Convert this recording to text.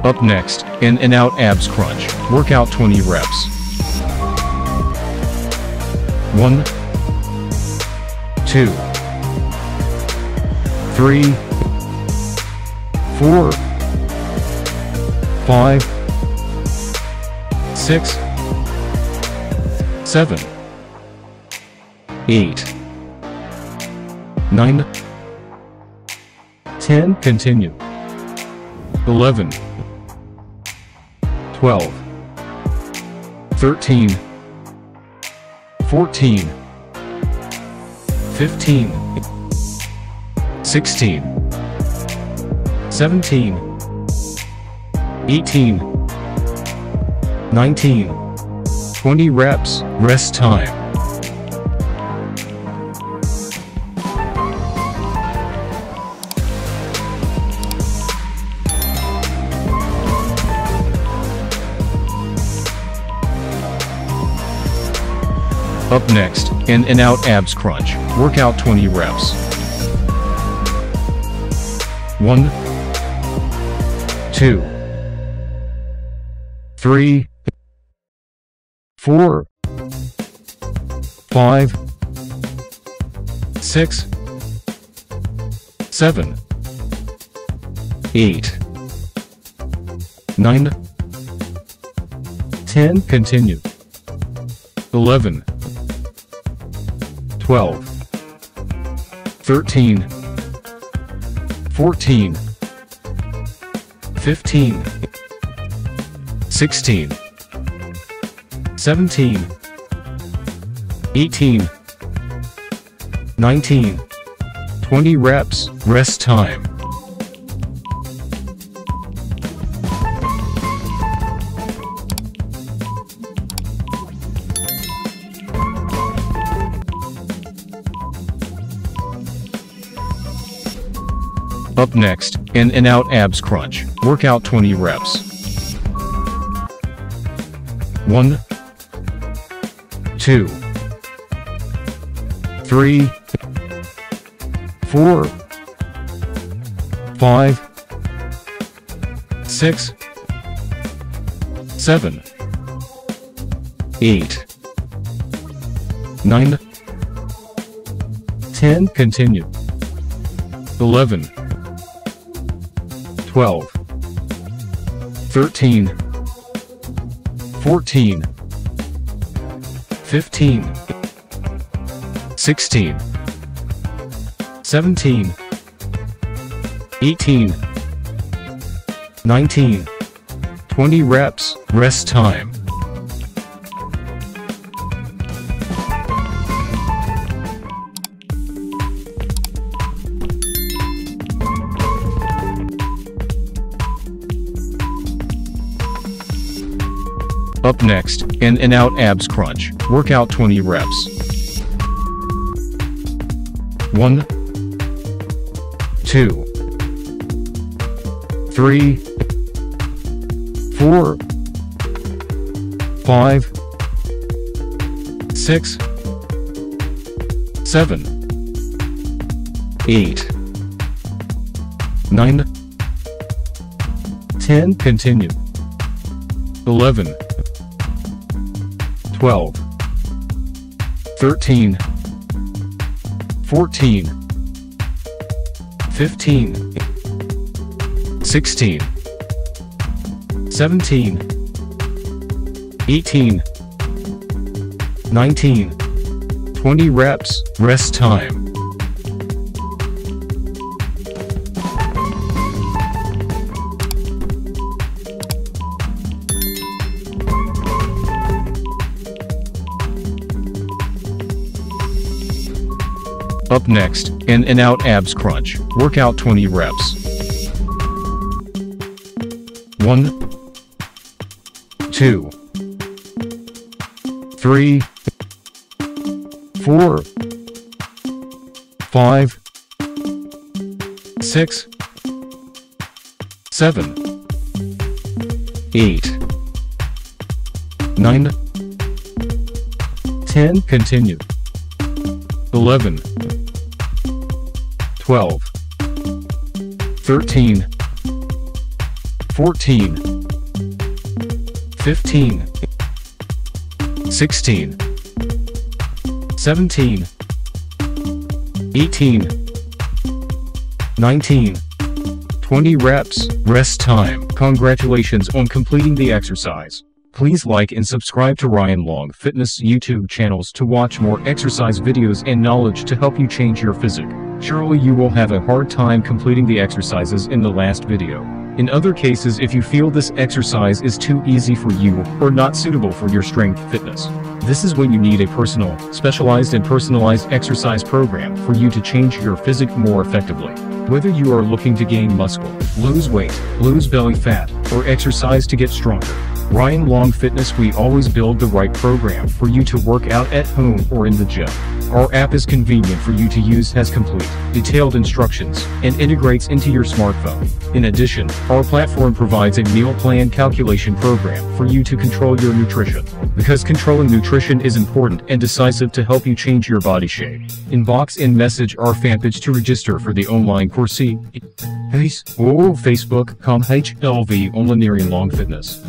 Up next, in and out abs crunch. Workout 20 reps. 1, 2, 3, 4, 5, 6, 7, 8, 9, 10. Continue. 11, 12, 13, 14, 15, 16, 17, 18, 19, 20 reps. Rest time. Up next, in and out abs crunch. Workout 20 reps. 1, 2, 3, 4, 5, 6, 7, 8, 9, 10. Continue. 11, 12, 13, 14, 15, 16, 17, 18, 19, 20 reps. Rest time. Up next, in and out abs crunch. Workout 20 reps. 1, 2, 3, 4, 5, 6, 7, 8, 9, 10. Continue. 11, 12, 13, 14, 15, 16, 17, 18, 19, 20 reps. Rest time. Up next, in and out abs crunch. Workout 20 reps. 1, 2, 3, 4, 5, 6, 7, 8, 9, 10. Continue. 11, 12, 13, 14, 15, 16, 17, 18, 19, 20 reps. Rest time. Up next, in and out abs crunch. Workout 20 reps. 1, 2, 3, 4, 5, 6, 7, 8, 9, 10. Continue. 11, 12, 13, 14, 15, 16, 17, 18, 19, 20 reps. Rest time. Congratulations on completing the exercise. Please like and subscribe to Ryan Long Fitness YouTube channels to watch more exercise videos and knowledge to help you change your physique. Surely you will have a hard time completing the exercises in the last video. In other cases, if you feel this exercise is too easy for you or not suitable for your strength fitness, this is when you need a personal, specialized and personalized exercise program for you to change your physique more effectively. Whether you are looking to gain muscle, lose weight, lose belly fat, or exercise to get stronger, Ryan Long Fitness, we always build the right program for you to work out at home or in the gym. Our app is convenient for you to use, has complete, detailed instructions, and integrates into your smartphone. In addition, our platform provides a meal plan calculation program for you to control your nutrition. Because controlling nutrition is important and decisive to help you change your body shape. Inbox and message our fan page to register for the online course. Facebook.com/HLV Online Long Fitness.